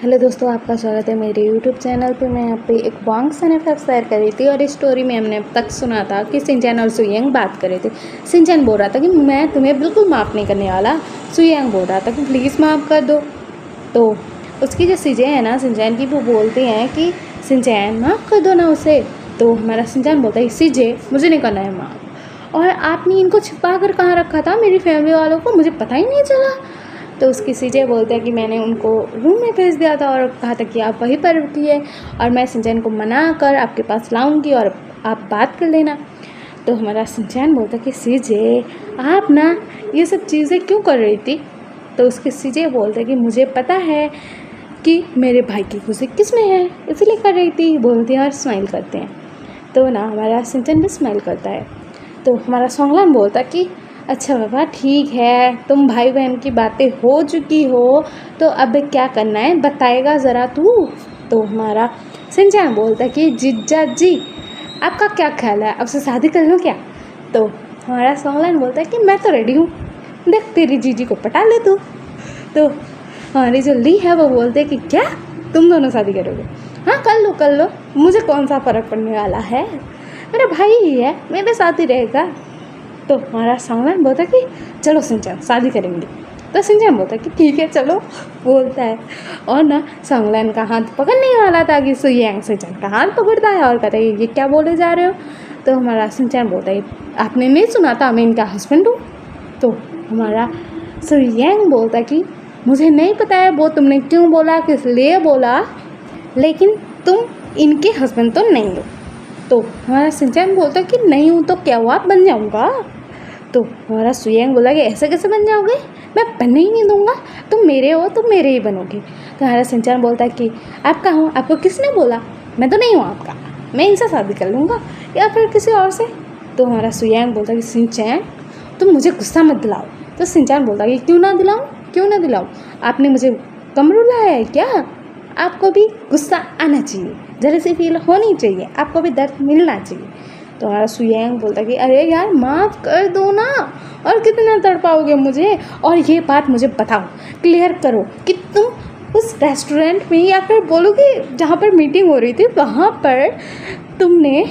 Hello दोस्तों, आपका स्वागत है मेरे यूट्यूब चैनल पे। मैं यहाँ पे एक बॉन्ग सन फैक्ट शेयर कर रही थी और इस स्टोरी में हमने अब तक सुना था कि शिनचैन और सुयंग बात कर रहे थे। शिनचैन बोल रहा था कि मैं तुम्हें बिल्कुल माफ़ नहीं करने वाला। सुयंग बोल रहा था कि प्लीज़ माफ़ कर दो। तो उसकी जो सीजे है ना शिनचैन की, वो बोलते हैं कि शिनचैन माफ़ कर दो ना उसे। तो हमारा शिनचैन बोलता है सीजे मुझे नहीं करना है माफ़, और आपने इनको छिपा कर कहाँ रखा था मेरी फैमिली वालों को, मुझे पता ही नहीं चला। तो उसकी सीजे बोलते हैं कि मैंने उनको रूम में भेज दिया था और कहा था कि आप वहीं पर रुकिए और मैं शिनचैन को मना कर आपके पास लाऊंगी और आप बात कर लेना। तो हमारा शिनचैन बोलता है कि सीजे आप ना ये सब चीज़ें क्यों कर रही थी। तो उसके सीजे बोलते हैं कि मुझे पता है कि मेरे भाई की खुशी किस में है, इसलिए कर रही थी, बोलते हैं और स्माइल करते हैं। तो ना हमारा शिनचैन भी स्माइल करता है। तो हमारा सोंगलान बोलता कि अच्छा बाबा ठीक है, तुम भाई बहन की बातें हो चुकी हो, तो अब क्या करना है बताएगा ज़रा तू। तो हमारा शिनचैन बोलता कि जीजा जी आपका क्या ख्याल है, अब से शादी कर लो क्या। तो हमारा सोंगलान बोलता है कि मैं तो रेडी हूँ, देख तेरी जीजी को पटा ले तू। तो हमारी जो ली है वो बोलते हैं कि क्या तुम दोनों शादी करोगे, हाँ कर लो, मुझे कौन सा फ़र्क पड़ने वाला है, मेरा भाई ही है, मेरे साथ ही रहेगा। तो हमारा सोंगलान बोलता है कि चलो शिनचैन शादी करेंगे। तो शिनचैन बोलता है कि ठीक है चलो, बोलता है। और ना सोंगलान का हाथ पकड़ने वाला था कि सुयंग शिनचैन का हाथ पकड़ता है और कहता है ये क्या बोले जा रहे हो। तो हमारा शिनचैन बोलता है आपने नहीं सुना था मैं इनका हस्बैंड हूँ। तो हमारा सुयंग बोलता है कि मुझे नहीं पता है वो तुमने क्यों बोला, किस लिए बोला, लेकिन तुम इनके हस्बैंड तो नहीं हो। तो हमारा शिनचैन बोलता है कि नहीं हूँ तो क्या हुआ, बन जाऊँगा। तो हमारा सुयंग बोला कि ऐसे कैसे बन जाओगे, मैं बनने ही नहीं दूँगा, तुम मेरे हो तो मेरे ही बनोगे। तो हमारा शिनचैन बोलता है कि आपका हूँ, आपको किसने बोला, मैं तो नहीं हूँ आपका, मैं इनसे शादी कर लूँगा या फिर किसी और से। तो हमारा सुयंग बोलता है कि शिनचैन तुम मुझे गुस्सा मत दिलाओ। तो शिनचैन बोलता है कि क्यों ना दिलाऊँ, आपने मुझे कम रुला है क्या, आपको भी गुस्सा आना चाहिए, ज़रा सी फील होनी चाहिए, आपको भी दर्द मिलना चाहिए। तो हमारा सुयंग बोलता कि अरे यार माफ़ कर दो ना, और कितना तड़पाओगे मुझे, और ये बात मुझे बताओ, क्लियर करो कि तुम उस रेस्टोरेंट में या फिर बोलो कि जहाँ पर मीटिंग हो रही थी वहाँ पर तुमने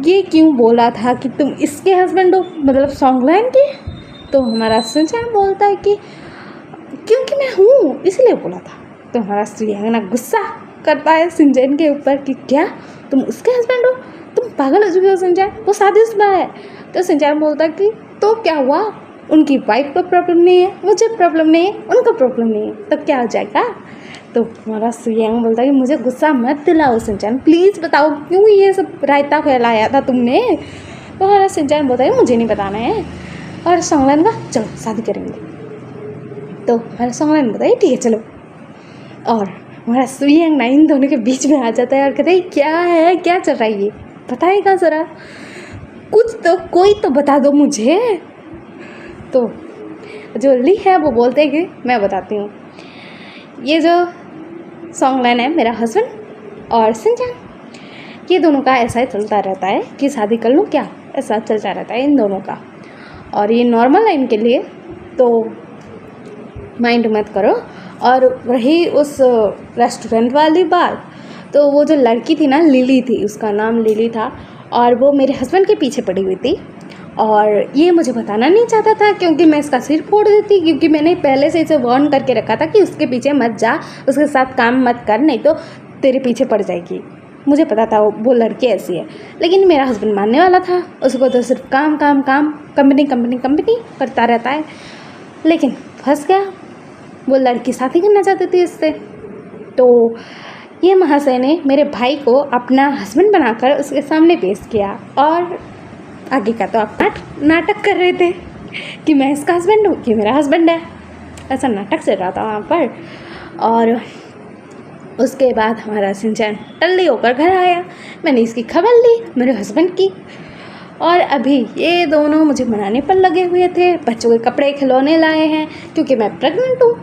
ये क्यों बोला था कि तुम इसके हस्बैंड हो, मतलब सोंगलान के। तो हमारा शिनचैन बोलता है कि क्योंकि मैं हूँ इसलिए बोला था। तो हमारा सुयंग ना गुस्सा करता है शिनचैन के ऊपर कि क्या तुम उसके हस्बैंड हो, तुम पागल हो चुके हो शिनचैन, वो शादीशुदा है। तो शिनचैन बोलता है कि तो क्या हुआ, उनकी वाइफ को प्रॉब्लम नहीं है, मुझे प्रॉब्लम नहीं है, उनको प्रॉब्लम नहीं है, तब क्या हो जाएगा। तो हमारा सुयंग बोलता है कि मुझे गुस्सा मत दिलाओ शिनचैन, प्लीज़ बताओ क्यों ये सब रायता फैलाया था तुमने। तो हमारा शिनचैन बोलता है मुझे नहीं बताना है, और सोंगलान का चलो शादी करेंगे। तो हमारा सोंगलान बोलता है ठीक है चलो, और हमारा सुयंग ना इन दोनों के बीच में आ जाता है और कहता है क्या है, क्या चल रहा है, ये बताएगा ज़रा, कुछ तो कोई तो बता दो मुझे। तो जो ली है वो बोलते हैं कि मैं बताती हूँ, ये जो सोंगलान है मेरा हस्बैंड और शिनचैन, ये दोनों का ऐसा ही चलता रहता है कि शादी कर लूँ क्या, ऐसा चलता रहता है इन दोनों का। और ये नॉर्मल है इनके लिए, तो माइंड मत करो। और रही उस रेस्टोरेंट वाली बात, तो वो जो लड़की थी ना लिली थी, उसका नाम लिली था, और वो मेरे हस्बैंड के पीछे पड़ी हुई थी, और ये मुझे बताना नहीं चाहता था क्योंकि मैं इसका सिर फोड़ देती, क्योंकि मैंने पहले से इसे वार्न करके रखा था कि उसके पीछे मत जा, उसके साथ काम मत कर, नहीं तो तेरे पीछे पड़ जाएगी। मुझे पता था वो लड़की ऐसी है, लेकिन मेरा हस्बैंड मानने वाला था, उसको तो सिर्फ काम काम काम, कंपनी कंपनी कंपनी करता रहता है, लेकिन फंस गया, वो लड़की शादी करना चाहती थी इससे। तो ये महाशय ने मेरे भाई को अपना हस्बैंड बनाकर उसके सामने पेश किया, और आगे का तो आप नाटक कर रहे थे कि मैं इसका हस्बैंड हूँ, कि मेरा हस्बैंड है, ऐसा नाटक चल रहा था वहाँ पर। और उसके बाद हमारा शिनचैन टल्ली होकर घर आया, मैंने इसकी खबर ली मेरे हस्बैंड की, और अभी ये दोनों मुझे मनाने पर लगे हुए थे, बच्चों के कपड़े खिलौने लाए हैं, क्योंकि मैं प्रेग्नेंट हूँ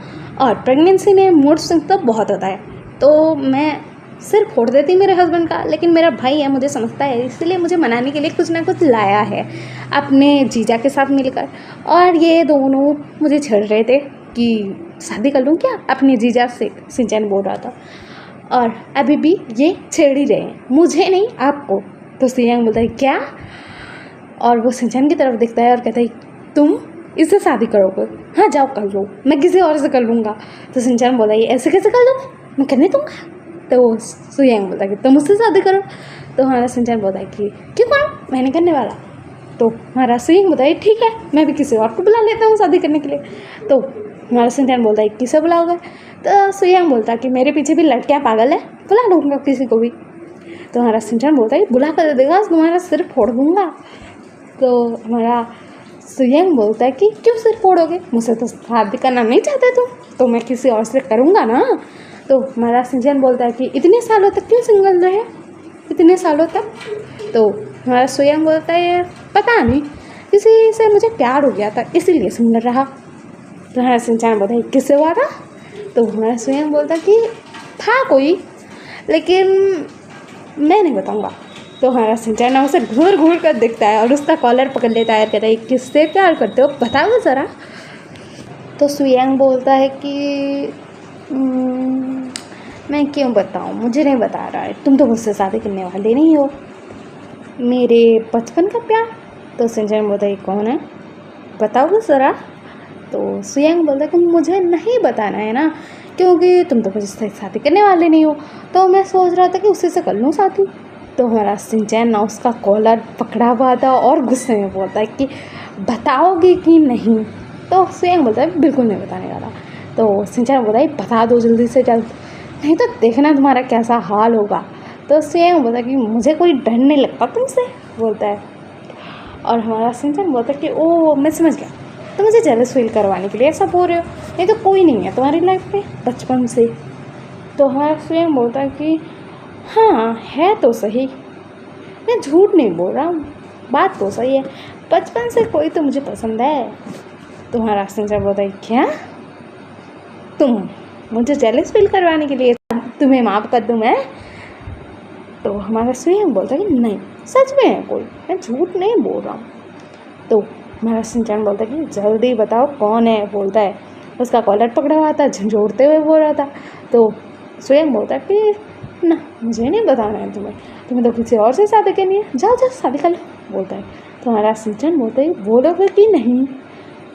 और प्रेगनेंसी में मूड स्विंग तो बहुत होता है, तो मैं सिर फोड़ देती मेरे हस्बैंड का, लेकिन मेरा भाई है, मुझे समझता है, इसलिए मुझे मनाने के लिए कुछ ना कुछ लाया है अपने जीजा के साथ मिलकर। और ये दोनों मुझे छेड़ रहे थे कि शादी कर लूँ क्या अपने जीजा से, शिनचैन बोल रहा था। और अभी भी ये छेड़ ही रहे हैं, मुझे नहीं आपको। तो सुयांग बोलता है क्या? और वो शिनचैन की तरफ देखता है और कहता है तुम इससे शादी करोगे? हाँ जाओ कर लो, मैं किसी और से कर लूँगा। तो शिनचैन बोलता है ऐसे कैसे कर लूँगा, मैं करने दूँगा। तो सुयांग बोलता है कि तुम उससे शादी करो। तो हमारा शिनचैन बोलता है कि क्यों करो, मैंने करने वाला। तो हमारा सुयांग बोलता है ठीक है, मैं भी किसी और को बुला लेता हूँ शादी करने के लिए। तो हमारा शिनचैन बोलता है किसे बुलाओगे? तो सुयांग बोलता है कि मेरे पीछे भी लड़कियाँ पागल है, बुला लूँगा किसी को भी। तो हमारा शिनचैन बोलता है बुला कर देगा, तुम्हारा सिर फोड़ दूँगा। तो हमारा सुयांग बोलता है कि क्यों सिर फोड़ोगे, मुझसे तो शादी करना नहीं चाहते तुम, तो मैं किसी और से करूँगा ना। तो हमारा शिनचैन बोलता है कि इतने सालों तक क्यों सिंगल रहे, इतने सालों तक? तो हमारा सुयांग बोलता है पता नहीं, किसी से मुझे प्यार हो गया था इसीलिए सिंगल रहा। तो हमारा शिनचैन बोलता है किससे हुआ था? तो हमारा सुयांग बोलता है कि था कोई, लेकिन मैं नहीं बताऊँगा। तो हमारा शिनचैन उसे घूर घूर कर देखता है और उसका कॉलर पकड़ लेता है, कहता है किससे प्यार करते हो बताओ ज़रा। तो सुयांग बोलता है कि मैं क्यों बताऊँ, मुझे नहीं बता रहा है, तुम तो मुझसे शादी करने वाले नहीं हो। मेरे बचपन का प्यार? तो शिनचैन बोलता है कौन है, बताओ ज़रा। तो सुयांग बोलता है कि मुझे नहीं बताना है ना, क्योंकि तुम तो मुझसे शादी करने वाले नहीं हो, तो मैं सोच रहा था कि उसी से कर लूँ शादी। तो हमारा शिनचैन ना उसका कॉलर पकड़ा हुआ था और गुस्से में बोलता है कि बताओगे कि नहीं? तो सुयांग बोलता है बिल्कुल नहीं बताने वाला। तो शिनचैन बोलता है बता दो जल्दी से जल्द, नहीं तो देखना तुम्हारा कैसा हाल होगा। तो सुयांग बोलता है कि मुझे कोई डर नहीं लगता तुमसे, बोलता है। और हमारा शिनचैन बोलता है कि ओ मैं समझ गया, तो मुझे जेलस फील करवाने के लिए ऐसा बोल रहे हो, नहीं तो कोई नहीं है तुम्हारी लाइफ में बचपन से। तो हमारा सुयांग बोलता है कि हाँ है तो सही, मैं झूठ नहीं बोल रहा हूँ, बात तो सही है, बचपन से कोई तो मुझे पसंद है। तुम्हारा शिनचैन बोलता है क्या, तुम मुझे जेलस फील करवाने के लिए तुम्हें माफ़ कर दूँ मैं? तो हमारा सुयांग बोलता है कि नहीं सच में है कोई, मैं झूठ नहीं बोल रहा हूँ। तो हमारा शिनचैन बोलता है कि जल्दी बताओ कौन है, बोलता है। उसका कॉलर पकड़ा हुआ था, झंझोड़ते हुए बोल रहा था। तो सुयांग बोलता है कि ना मुझे नहीं बताना है तुम्हें तो किसी और से शादी करनी है, जाओ जाओ शादी कर लो, बोलता है। तो हमारा शिनचैन बोलता है बोलोगे कि नहीं?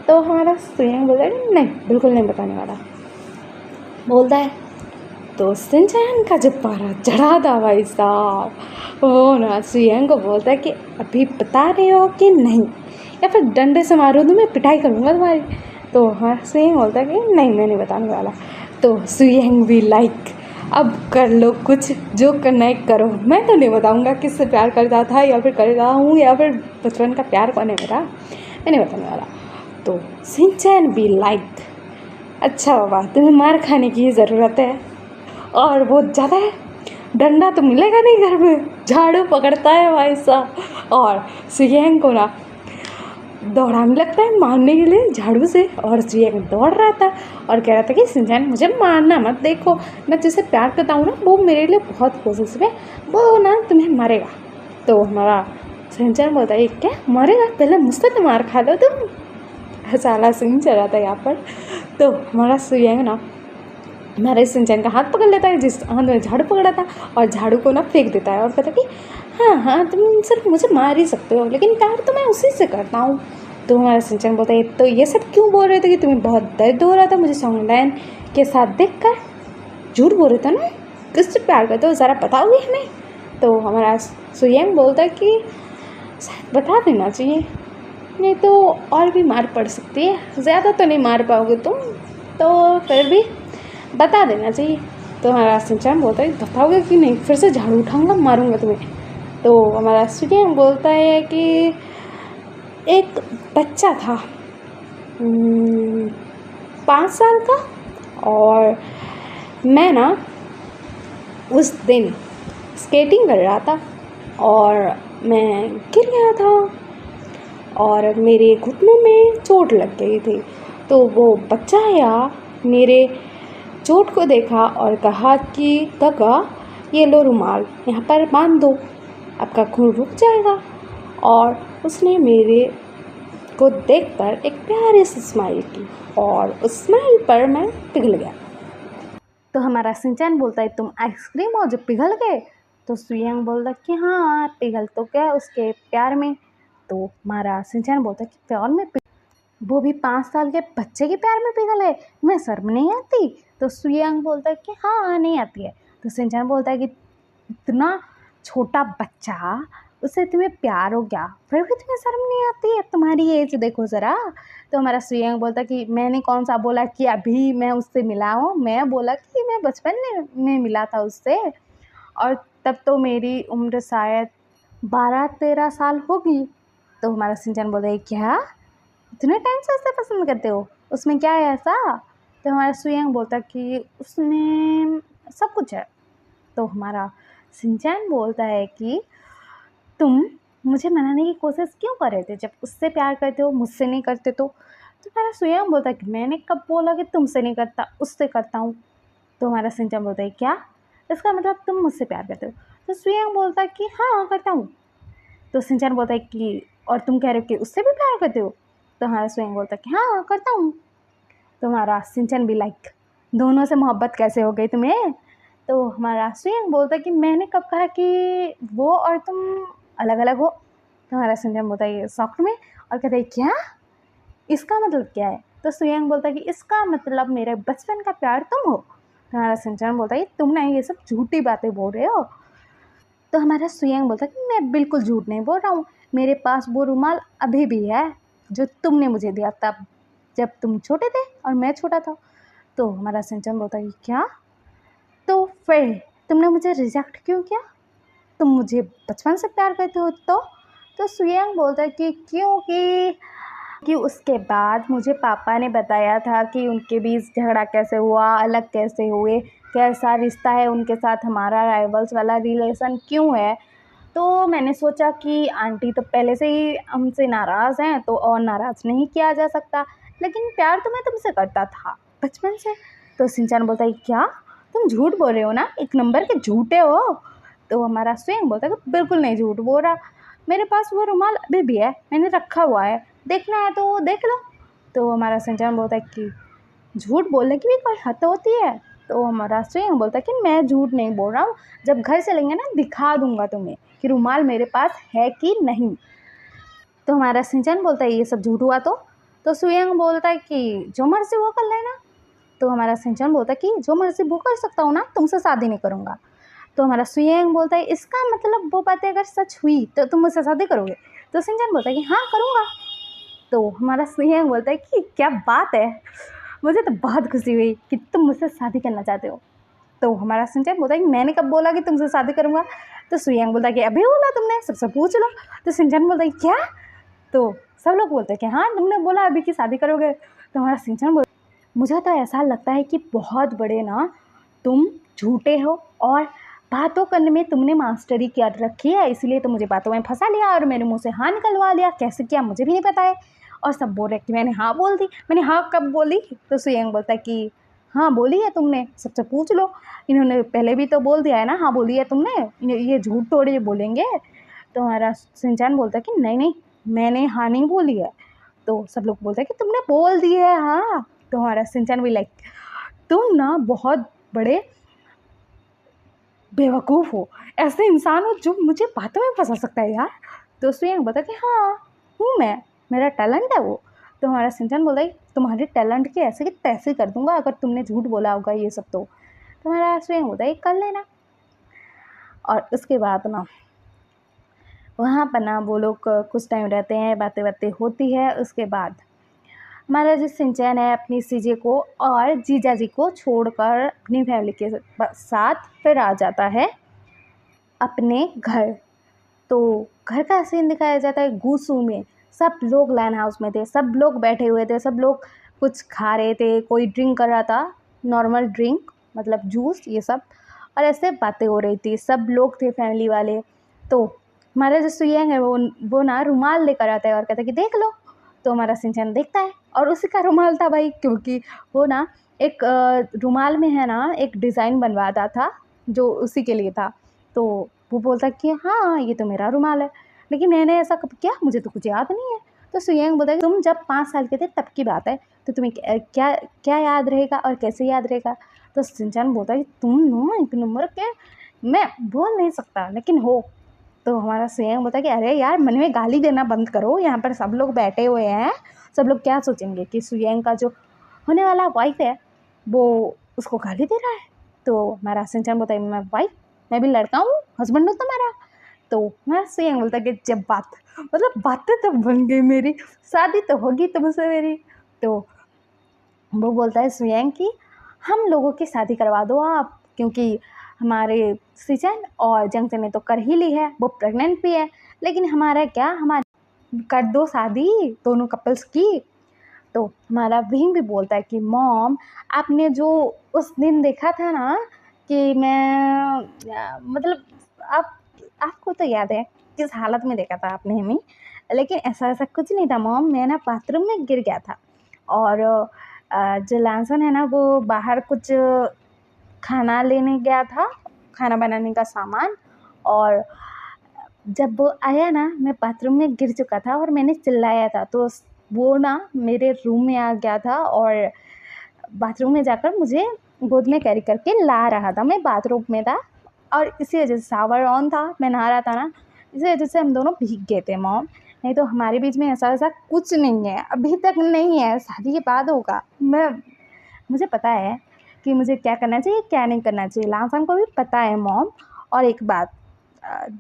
तो हमारा सुयांग बोलता है कि नहीं बिल्कुल नहीं बताने वाला, बोलता है। तो शिनचैन का जो पारा चढ़ा था भाई साहब, वो ना सुयांग को बोलता है कि अभी बता रहे हो कि नहीं, या फिर डंडे से मारो तो मैं पिटाई करूँगा तुम्हारी। तो हाँ सुयांग बोलता है कि नहीं मैं नहीं बताने वाला। तो सुयांग भी लाइक अब कर लो कुछ जो करना है करो, मैं तो नहीं बताऊँगा किससे प्यार करता था या फिर कर रहा हूँ या फिर बचपन का प्यार कौन है मेरा, मैं नहीं बताने वाला। तो शिनचैन भी लाइक अच्छा बाबा तुम्हें मार खाने की ज़रूरत है, और बहुत ज़्यादा है, डंडा तो मिलेगा नहीं घर में, झाड़ू पकड़ता है भाई साहब और सुयांग को ना दौड़ाने लगता है मारने के लिए झाड़ू से। और सुयांग दौड़ रहा था और कह रहा था कि शिनचैन मुझे मारना मत, देखो मैं जिससे प्यार करता हूँ ना वो मेरे लिए बहुत पॉजिटिव है, वो ना तुम्हें मारेगा। तो हमारा शिनचैन बोलता है क्या मारेगा, पहले मुझसे तो मार खा लो तुम, साला सीन चल रहा था यहाँ पर। तो हमारा सुयांग ना हमारे शिनचैन का हाथ पकड़ लेता है जिस हाथ में झाड़ू पकड़ा था, और झाड़ू को ना फेंक देता है और कहता है कि हाँ हाँ तुम सिर्फ मुझे मार ही सकते हो, लेकिन प्यार तो मैं उसी से करता हूँ। तो हमारा शिनचैन बोलता है तो ये सब क्यों बोल रहे थे कि तुम्हें बहुत दर्द हो रहा था मुझे सॉन्गलैन के साथ देख कर, झूठ बोल रहे थे ना, किससे प्यार करते हो ज़रा बताओगे हमें? तो हमारा सुयांग बोलता है कि बता देना चाहिए, नहीं तो और भी मार पड़ सकती है, ज़्यादा तो नहीं मार पाओगे तुम, तो फिर भी बता देना चाहिए। तो हमारा शिनचैन बोलता है बताओगे कि नहीं, फिर से झाड़ू उठाऊंगा मारूंगा तुम्हें। तो हमारा सुयांग बोलता है कि एक बच्चा था 5 साल का, और मैं ना उस दिन स्केटिंग कर रहा था और मैं गिर गया था और मेरे घुटनों में चोट लग गई थी। तो वो बच्चा आया, मेरे चोट को देखा और कहा कि काका ये लो रुमाल, यहाँ पर बांध दो, आपका खून रुक जाएगा। और उसने मेरे को देखकर एक प्यारी सी स्माइल की और उस स्माइल पर मैं पिघल गया। तो हमारा शिनचैन बोलता है तुम आइसक्रीम हो जो पिघल गए? तो सुयंग बोलता कि हाँ पिघल तो क्या उसके प्यार में। तो हमारा शिनचैन बोलता कि प्यार में वो भी 5 साल के बच्चे के प्यार में पिघल है, मैं शर्म नहीं आती? तो सुयंग बोलता है कि हाँ नहीं आती है। तो शिनचैन बोलता है कि इतना छोटा बच्चा, उससे तुम्हें प्यार हो गया, फिर भी तुम्हें शर्म नहीं आती है? तुम्हारी एज देखो ज़रा। तो हमारा सुयंग बोलता कि मैंने कौन सा बोला कि अभी मैं उससे मिला हूँ, मैं बोला कि मैं बचपन में मिला था उससे, और तब तो मेरी उम्र शायद 12-13 साल होगी। तो हमारा शिनचैन बोलता है क्या इतने टाइम से उससे पसंद करते हो, उसमें क्या है ऐसा? तो हमारा सुयंग बोलता कि उसमें सब कुछ है। तो हमारा शिनचैन बोलता है कि तुम मुझे मनाने की कोशिश क्यों कर रहे थे जब उससे प्यार करते हो, मुझसे नहीं करते? तो हमारा सुयंग बोलता है कि मैंने कब बोला कि तुमसे नहीं करता, उससे करता हूँ। तो हमारा शिनचैन बोलता है क्या इसका मतलब तुम मुझसे प्यार करते हो? तो सुयंग बोलता है कि हाँ करता हूँ। तो शिनचैन बोलता है कि और तुम कह रहे हो कि उससे भी प्यार करते हो? तो हमारा सुयंग बोलता है कि हाँ करता हूँ। तो हमारा शिनचैन भी लाइक दोनों से मोहब्बत कैसे हो गई तुम्हें? तो हमारा सुयंग बोलता है कि मैंने कब कहा कि वो और तुम अलग अलग हो? तो हमारा शिनचैन बोलता है शॉक में और कहता है क्या इसका मतलब क्या है? तो सुयंग बोलता है कि इसका मतलब मेरे बचपन का प्यार तुम हो। तो हमारा शिनचैन बोलता है तुम ना ये सब झूठी बातें बोल रहे हो। तो हमारा सुयंग बोलता है कि मैं बिल्कुल झूठ नहीं बोल रहा हूँ, मेरे पास वो रुमाल अभी भी है जो तुमने मुझे दिया तब जब तुम छोटे थे और मैं छोटा था। तो हमारा शिनचैन बोलता है कि क्या, तो फिर तुमने मुझे रिजेक्ट क्यों किया? तुम मुझे बचपन से प्यार करते हो तो सुयंग बोलता है कि क्योंकि उसके बाद मुझे पापा ने बताया था कि उनके बीच झगड़ा कैसे हुआ, अलग कैसे हुए, कैसा रिश्ता है उनके साथ, हमारा राइवल्स वाला रिलेशन क्यों है। तो मैंने सोचा कि आंटी तो पहले से ही हमसे नाराज़ हैं तो और नाराज़ नहीं किया जा सकता, लेकिन प्यार तो मैं तुमसे करता था बचपन से। तो शिनचैन बोलता है क्या तुम झूठ बोल रहे हो ना, एक नंबर के झूठे हो? तो हमारा स्वयं बोलता है कि बिल्कुल नहीं झूठ बोल रहा, मेरे पास वो रुमाल अभी भी है, मैंने रखा हुआ है, देखना है तो देख लो। तो हमारा शिनचैन बोलता है कि झूठ बोलने की भी कोई हद होती है? तो हमारा स्वयं बोलता है कि मैं झूठ नहीं बोल रहा हूँ, जब घर चलेंगे ना दिखा दूंगा तुम्हें कि रुमाल मेरे पास है कि नहीं। तो हमारा शिनचैन बोलता है ये सब झूठ हुआ तो सुयंग बोलता है कि जो मर्जी वो कर लेना। तो हमारा शिनचैन बोलता है कि जो मर्जी वो कर सकता हूँ ना, तुमसे शादी नहीं करूँगा। तो हमारा सुयंग बोलता है इसका मतलब वो बातें अगर सच हुई तो तुम मुझसे शादी करोगे? तो शिनचैन बोलता है कि हाँ करूँगा। तो हमारा सुयंग बोलता है कि क्या बात है, मुझे तो बहुत खुशी हुई कि तुम मुझसे शादी करना चाहते हो। तो हमारा शिनचैन बोलता है कि मैंने कब बोला कि तुमसे शादी करूँगा? तो सुयंग बोलता है कि अभी बोला तुमने, सबसे पूछ लो। तो शिनचैन बोलता है क्या? तो सब लोग बोलते हैं कि हाँ तुमने बोला अभी कि शादी करोगे। तो हमारा शिनचैन बोलता है मुझे तो ऐसा लगता है कि बहुत बड़े ना तुम झूठे हो और बातों करने में तुमने मास्टरी कर रखी है, इसलिए तो मुझे बातों में फंसा लिया और मेरे मुंह से हाँ निकलवा लिया, कैसे किया मुझे भी नहीं पता है। और सब बोल रहे कि मैंने हाँ बोल दी, मैंने हाँ कब बोली? तो सुयंग बोलता है कि हाँ बोली है तुमने, सबसे पूछ लो, इन्होंने पहले भी तो बोल दिया है ना हाँ बोली है तुमने, ये झूठ थोड़ी बोलेंगे। तो हमारा शिनचैन बोलता है कि नहीं नहीं मैंने हाँ नहीं बोली है। तो सब लोग बोलते हैं कि तुमने बोल दी है हाँ। तो हमारा शिनचैन भी लाइक तुम ना बहुत बड़े बेवकूफ़ हो, ऐसे इंसान हो जो मुझे बातों में फंसा सकता है यार। तो सुयंग बोलता कि हाँ हूँ मैं, मेरा टैलेंट है वो। तो हमारा शिनचैन बोला तुम्हारे टैलेंट के ऐसे कि तैसे कर दूंगा अगर तुमने झूठ बोला होगा ये सब। तो हमारा सुयंग बोलता है कर लेना। और उसके बाद ना वहाँ पर ना वो लोग कुछ टाइम रहते हैं, बातें बातें होती है। उसके बाद हमारा जो शिनचैन है अपनी सीजे को और जीजा जी को छोड़कर अपनी फैमिली के साथ फिर आ जाता है अपने घर। तो घर का सीन दिखाया जाता है गूसू में, सब लोग लाइन हाउस में थे, सब लोग बैठे हुए थे, सब लोग कुछ खा रहे थे, कोई ड्रिंक कर रहा था, नॉर्मल ड्रिंक मतलब जूस ये सब, और ऐसे बातें हो रही थी, सब लोग थे फैमिली वाले। तो हमारा जो सुयंग है वो ना रुमाल लेकर आता है और कहता है कि देख लो। तो हमारा शिनचैन देखता है और उसी का रुमाल था भाई, क्योंकि वो ना एक रुमाल में है ना एक डिज़ाइन बनवाता था जो उसी के लिए था। तो वो बोलता कि हाँ ये तो मेरा रुमाल है, लेकिन मैंने ऐसा कब किया, मुझे तो कुछ याद नहीं है। तो सुयंग बोलता है तुम जब 5 साल के थे तब की बात है, तो तुम्हें क्या क्या याद रहेगा और कैसे याद रहेगा। तो शिनचैन बोलता है कि तुम ना एक नंबर के, मैं बोल नहीं सकता लेकिन हो। तो हमारा सुयंग बोलता है कि अरे यार मन में गाली देना बंद करो, यहाँ पर सब लोग बैठे हुए हैं, सब लोग क्या सोचेंगे कि सुयंग का जो होने वाला वाइफ है वो उसको गाली दे रहा है। तो हमारा शिनचैन बोलता है मैं वाइफ, मैं भी लड़का हूँ, हस्बैंड हूँ तुम्हारा। तो मैं सुयंग बोलता है कि जब बात मतलब बातें तो बन गई मेरी, शादी तो होगी तुमसे मेरी। तो वो बोलता है सुयंग कि हम लोगों की शादी करवा दो आप, क्योंकि हमारे सिचन और जंगचन ने तो कर ही ली है, वो प्रेग्नेंट भी है, लेकिन हमारा क्या, हमारे कर दो शादी दोनों कपल्स की। तो हमारा विंग भी बोलता है कि मॉम आपने जो उस दिन देखा था ना कि मैं मतलब आप आपको तो याद है किस हालत में देखा था आपने हमें, लेकिन ऐसा ऐसा कुछ नहीं था मॉम, मैं ना बाथरूम में गिर गया था और जो लैंसन है ना वो बाहर कुछ खाना लेने गया था, खाना बनाने का सामान, और जब वो आया ना मैं बाथरूम में गिर चुका था और मैंने चिल्लाया था, तो वो ना मेरे रूम में आ गया था और बाथरूम में जाकर मुझे गोद में कैरी करके ला रहा था। मैं बाथरूम में था और इसी वजह से शावर ऑन था, मैं नहा रहा था ना, इसी वजह से हम दोनों भीग गए थे मॉम, नहीं तो हमारे बीच में ऐसा ऐसा कुछ नहीं है, अभी तक नहीं है, शादी के बाद होगा। मुझे पता है कि मुझे क्या करना चाहिए क्या नहीं करना चाहिए, लांसन को भी पता है मॉम। और एक बात,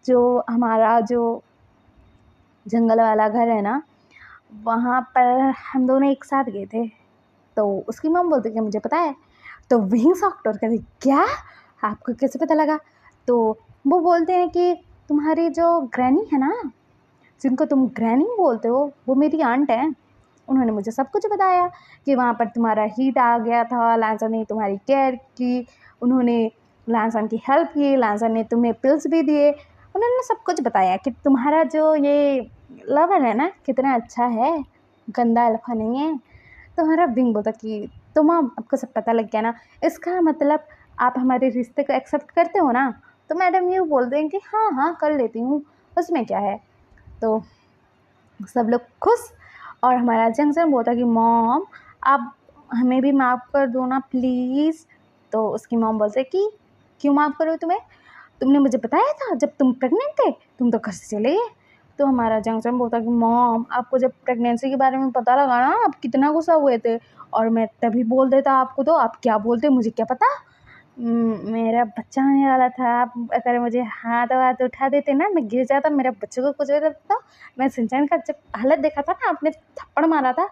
जो हमारा जो जंगल वाला घर है ना, वहाँ पर हम दोनों एक साथ गए थे, तो उसकी मॉम बोलती कि मुझे पता है। तो विंग्स डॉक्टर कहते क्या, आपको कैसे पता लगा। तो वो बोलते हैं कि तुम्हारी जो ग्रैनी है ना, जिनको तुम ग्रैनी बोलते हो, वो मेरी आंट है, उन्होंने मुझे सब कुछ बताया कि वहाँ पर तुम्हारा हीट आ गया था, लांसन ने तुम्हारी केयर की, उन्होंने लांसन की हेल्प की, लांसन ने तुम्हें पिल्स भी दिए, उन्होंने सब कुछ बताया कि तुम्हारा जो ये लवर है ना कितना अच्छा है, गंदा अल्फा नहीं है। तो हमारा विंग बोलता कि तो मॉम आपको सब पता लग गया ना, इसका मतलब आप हमारे रिश्ते को एक्सेप्ट करते हो ना। तो मैडम यूँ बोलते हैं कि हाँ हाँ कर लेती हूँ, उसमें क्या है। तो सब लोग खुश, और हमारा जंक्शन बोलता कि मॉम आप हमें भी माफ़ कर दो ना प्लीज़। तो उसकी मॉम बोलते कि क्यों माफ़ करो तुम्हें, तुमने मुझे बताया था जब तुम प्रेग्नेंट थे, तुम तो घर से चले गए। तो हमारा जंक्शन बोलता कि मॉम आपको जब प्रेगनेंसी के बारे में पता लगा ना आप कितना गुस्सा हुए थे, और मैं तभी बोल देता आपको, तो आप क्या बोलते मुझे क्या पता। मेरा बच्चा होने वाला था, आप अगर मुझे हाथ वाथ उठा देते ना, मैं गिर जाता, मेरे बच्चे को कुछ हो जाता। मैं सिंचन का जब हालत देखा था ना, आपने थप्पड़ मारा था,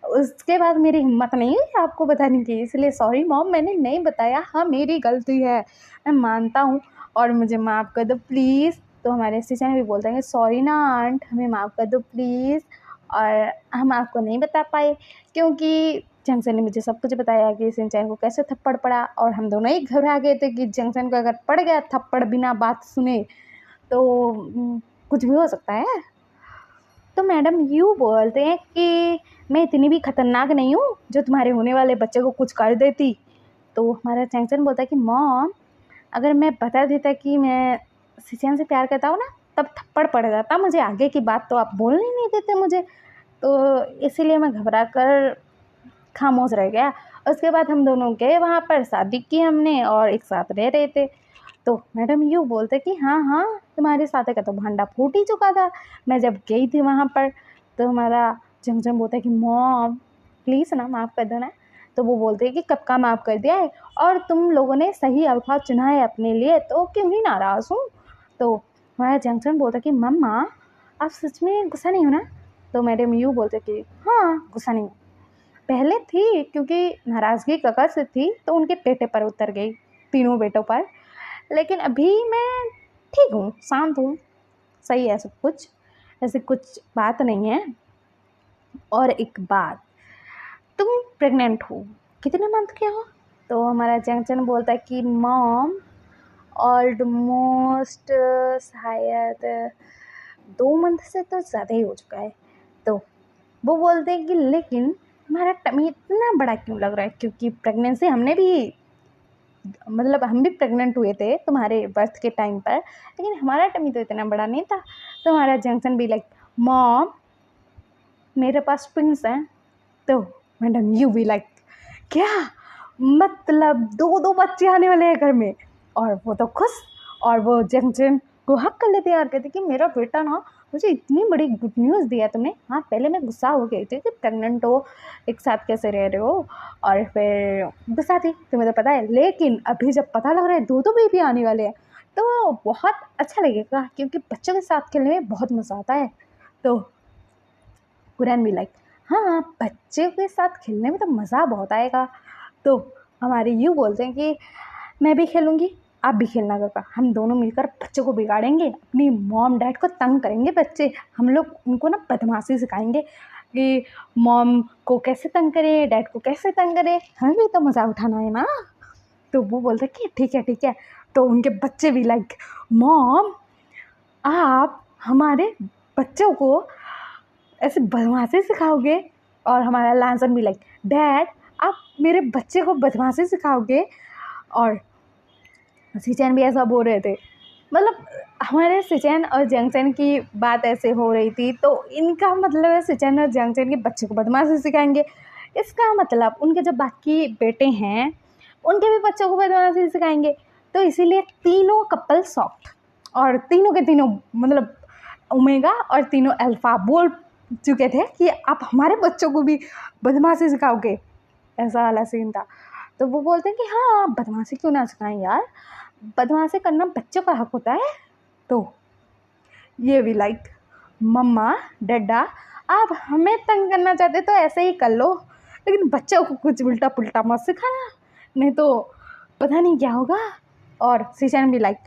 उसके बाद मेरी हिम्मत नहीं हुई आपको बताने की, इसलिए सॉरी मॉम मैंने नहीं बताया, हाँ मेरी गलती है, मैं मानता हूँ और मुझे माफ़ कर दो प्लीज़। तो हमारे सिंचन भी बोलते हैं कि सॉरी ना आंट, हमें माफ़ कर दो प्लीज़, और हम आपको नहीं बता पाए क्योंकि जंक्शन ने मुझे सब कुछ बताया कि सिंचन को कैसे थप्पड़ पड़ा, और हम दोनों ही घबरा गए थे कि जंक्शन को अगर पड़ गया थप्पड़ बिना बात सुने तो कुछ भी हो सकता है। तो मैडम यूँ बोलते हैं कि मैं इतनी भी खतरनाक नहीं हूँ जो तुम्हारे होने वाले बच्चे को कुछ कर देती। तो हमारा जंक्शन बोलता है कि मॉम अगर मैं बता देता कि मैं सिंचन से प्यार करता हूँ ना, तब थप्पड़ पड़ जाता मुझे, आगे की बात तो आप बोलने नहीं देते मुझे, तो इसीलिए मैं घबरा कर खामोश रह गया। उसके बाद हम दोनों गए वहाँ पर, शादी की हमने और एक साथ रह रहे थे। तो मैडम यूँ बोलते कि हाँ हाँ तुम्हारे शादी का तो भांडा फूट ही चुका था, मैं जब गई थी वहाँ पर। तो हमारा झमझम बोलता है कि मॉम प्लीज़ ना माफ़ कर दो ना। तो वो बोलते हैं कि कब का माफ़ कर दिया है, और तुम लोगों ने सही अल्फाज चुना है अपने लिए, तो क्यों ही नाराज़ हूँ। तो हमारा जंक्शन बोलता कि मम्मा आप सच में गुस्सा नहीं हो ना। तो मैडम यूँ बोलते कि हाँ गुस्सा नहीं हूँ, पहले थी क्योंकि नाराज़गी ककर से थी तो उनके बेटे पर उतर गई, तीनों बेटों पर, लेकिन अभी मैं ठीक हूँ, शांत हूँ, सही है सब कुछ, ऐसे कुछ बात नहीं है। और एक बात, तुम प्रेग्नेंट हो, कितने मंथ के हो। तो हमारा जंक्शन बोलता है कि मॉम ऑलमोस्ट शायद 2 मंथ से तो ज़्यादा ही हो चुका है। तो वो बोलते हैं कि लेकिन हमारा टमी इतना बड़ा क्यों लग रहा है, क्योंकि प्रेगनेंसी हमने भी मतलब हम भी प्रेग्नेंट हुए थे तुम्हारे बर्थ के टाइम पर, लेकिन हमारा टमी तो इतना बड़ा नहीं था। तो हमारा जंक्शन भी लाइक मॉम मेरे पास ट्विंस हैं। तो मैडम यू भी लाइक, क्या मतलब 2 बच्चे आने वाले हैं घर में। और वो तो खुश, और वो जंग को हक कर लेते हैं और कहते कि मेरा बेटा ना, मुझे इतनी बड़ी गुड न्यूज़ दिया तुमने। हाँ, पहले मैं गुस्सा हो गई थी कि प्रेग्नेंट हो, एक साथ कैसे रह रहे हो, और फिर गुस्सा थी, तुम्हें तो पता है। लेकिन अभी जब पता लग रहा है 2 बेबी आने वाले हैं, तो बहुत अच्छा लगेगा, क्योंकि बच्चों के साथ खेलने में बहुत मज़ा आता है। तो कुरैन भी लाइक, हाँ, बच्चे के साथ खेलने में तो मज़ा बहुत आएगा। तो हमारे यूँ बोलते हैं कि मैं भी खेलूँगी, आप भी खेलना पापा, हम दोनों मिलकर बच्चों को बिगाड़ेंगे, अपनी मॉम डैड को तंग करेंगे बच्चे। हम लोग उनको ना बदमाशी सिखाएंगे कि मॉम को कैसे तंग करें, डैड को कैसे तंग करें, हमें भी तो मज़ा उठाना है ना। तो वो बोलते कि ठीक है ठीक है। तो उनके बच्चे भी लाइक, मॉम आप हमारे बच्चों को ऐसे बदमाशी सिखाओगे। और हमारा लांसन भी लाइक, डैड आप मेरे बच्चे को बदमाशी सिखाओगे। और सिचैन भी ऐसा बोल रहे थे, मतलब हमारे सिचैन और जंगचैन की बात ऐसे हो रही थी। तो इनका मतलब है सिचैन और जंगचैन के बच्चे को बदमाशी सिखाएंगे। इसका मतलब उनके जो बाकी बेटे हैं उनके भी बच्चों को बदमाशी सिखाएंगे। तो इसीलिए तीनों कपल सॉफ्ट, और तीनों के तीनों मतलब ओमेगा और तीनों अल्फा बोल चुके थे कि आप हमारे बच्चों को भी बदमाशी सिखाओगे, ऐसा वाला सीन था। तो वो बोलते हैं कि हाँ, बदमाशी क्यों ना सिखाएं यार, बदमाशी करना बच्चों का हक होता है। तो ये भी लाइक, मम्मा डैडा आप हमें तंग करना चाहते तो ऐसे ही कर लो, लेकिन बच्चों को कुछ उल्टा पुल्टा मत सिखाना, नहीं तो पता नहीं क्या होगा। और सीजन भी लाइक,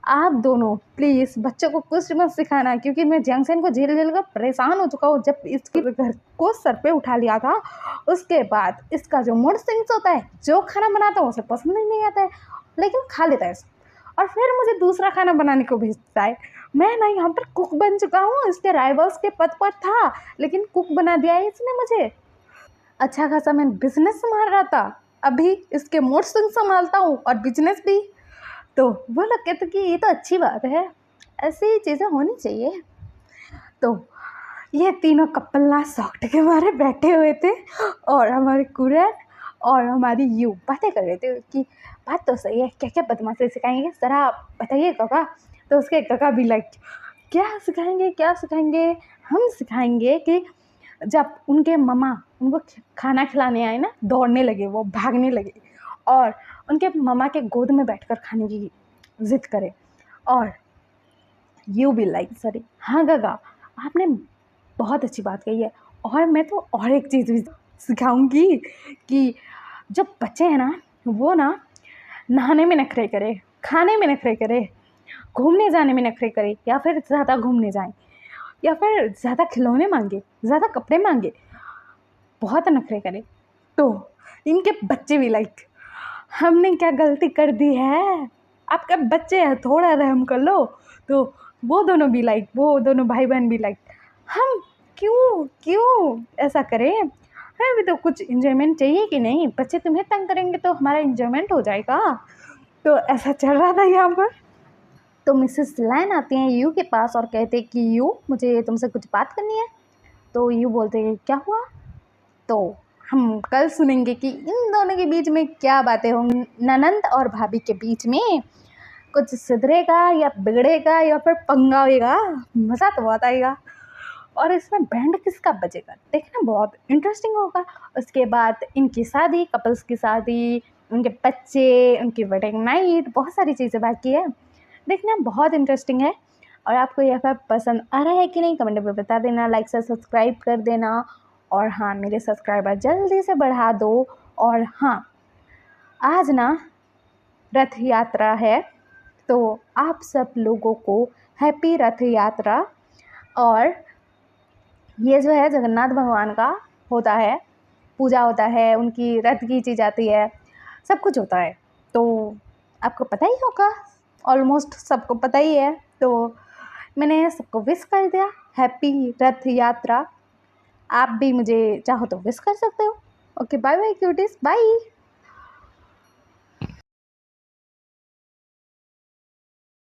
आप दोनों प्लीज़ बच्चों को कुछ मत सिखाना, क्योंकि मैं जंक्शन को झेल कर परेशान हो चुका हूँ। जब इसके घर को सर पे उठा लिया था, उसके बाद इसका जो मूड स्विंग्स होता है, जो खाना बनाता है उसे पसंद ही नहीं आता है, लेकिन खा लेता है और फिर मुझे दूसरा खाना बनाने को भेजता है। मैं ना यहाँ पर कुक बन चुका हूँ, इसके राइवल्स के पद पर था, लेकिन कुक बना दिया है इसने मुझे। अच्छा खासा मैं बिजनेस संभाल रहा था, अभी इसके मूड स्विंग संभालता हूँ और बिजनेस भी। तो वो लोग कहते कि ये तो अच्छी बात है, ऐसी चीज़ें होनी चाहिए। तो ये तीनों कपल ना सॉफ्ट के मारे बैठे हुए थे, और हमारे कुरैन और हमारी यू बातें कर रहे थे कि बात तो सही है, क्या क्या बदमाशी सिखाएंगे ज़रा बताइए काका। तो उसके काका भी लाइक, क्या सिखाएंगे क्या सिखाएंगे, हम सिखाएंगे कि जब उनके मम्मा उनको खाना खिलाने आए ना, दौड़ने लगे, वो भागने लगे और उनके मम्मा के गोद में बैठकर खाने की ज़िद करे। और यू बी लाइक, सॉरी, हाँ गागा आपने बहुत अच्छी बात कही है, और मैं तो और एक चीज़ भी सिखाऊंगी कि जो बच्चे हैं ना, वो ना नहाने में नखरे करे, खाने में नखरे करे, घूमने जाने में नखरे करे, या फिर ज़्यादा घूमने जाएं, या फिर ज़्यादा खिलौने मांगे, ज़्यादा कपड़े मांगे, बहुत नखरे करे। तो इनके बच्चे भी लाइक, हमने क्या गलती कर दी है, आपके बच्चे हैं, थोड़ा रहम कर लो। तो वो दोनों भी लाइक, वो दोनों भाई बहन भी लाइक, हम क्यों क्यों ऐसा करें, हमें भी तो कुछ इन्जॉयमेंट चाहिए कि नहीं, बच्चे तुम्हें तंग करेंगे तो हमारा इन्जॉयमेंट हो जाएगा। तो ऐसा चल रहा था यहाँ पर। तो मिसेस लैन आती हैं यू के पास और कहते हैं कि यू मुझे तुमसे कुछ बात करनी है। तो यू बोलते हैं क्या हुआ। तो हम कल सुनेंगे कि इन दोनों के बीच में क्या बातें होंगी, ननंद और भाभी के बीच में कुछ सुधरेगा या बिगड़ेगा या फिर पंगा होएगा, मज़ा तो बहुत आएगा। और इसमें बैंड किसका बजेगा देखना बहुत इंटरेस्टिंग होगा। उसके बाद इनकी शादी, कपल्स की शादी, उनके बच्चे, उनकी वेडिंग नाइट, बहुत सारी चीज़ें बाकी है, देखना बहुत इंटरेस्टिंग है। और आपको यह सब पसंद आ रहा है कि नहीं कमेंट में बता देना, लाइक से सब्सक्राइब कर देना। और हाँ, मेरे सब्सक्राइबर जल्दी से बढ़ा दो। और हाँ, आज ना रथ यात्रा है, तो आप सब लोगों को हैप्पी रथ यात्रा। और ये जो है जगन्नाथ भगवान का होता है, पूजा होता है, उनकी रथ खींची जाती है, सब कुछ होता है। तो आपको पता ही होगा, ऑलमोस्ट सबको पता ही है। तो मैंने सबको विश कर दिया हैप्पी रथ यात्रा। आप भी मुझे चाहो तो विश कर सकते हो। Okay, bye bye cuties, bye.